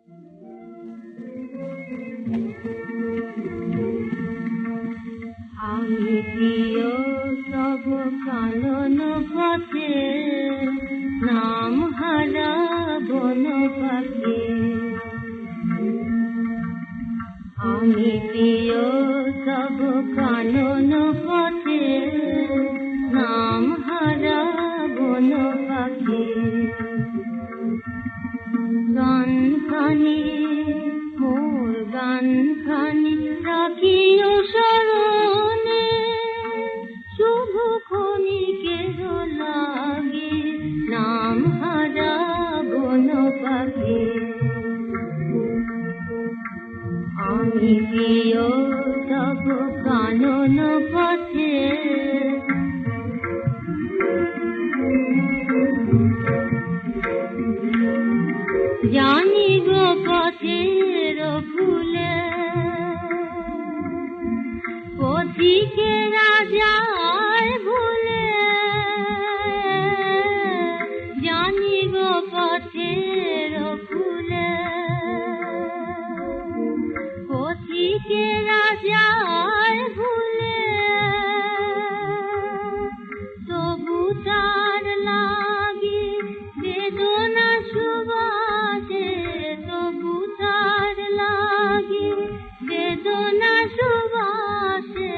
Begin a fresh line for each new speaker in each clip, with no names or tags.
আমি প্রিয় সব কানন পথে নাম হারা বন পাখি। আমি প্রিয় সব কানন পথে নাম হারা বন পাখি। গান খানি মোর গান খানি রাখিও স্মরণে, শুভ ক্ষণিকের লাগে নাম হারা বন পাখি। আমি প্রিয় সব কানন পথে জানি গো পথের ফুলে পথিকেরা যায় ভুলে। জানি গো পথের ফুলে পথিকেরা যায় ভুলে। তবু তার লাগি বেদনা সুবাসে, তবু তার লাগি বেদনা সুবাসে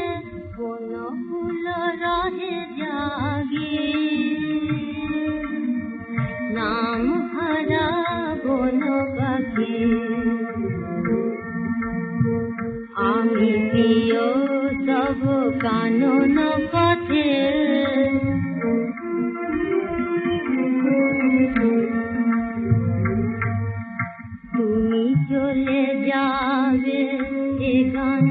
বন ফুল রহে জাগি। নাম হারা বন পাখি। আমি প্রিয় সব কানন পথে তুমি চলে যাবে এ গান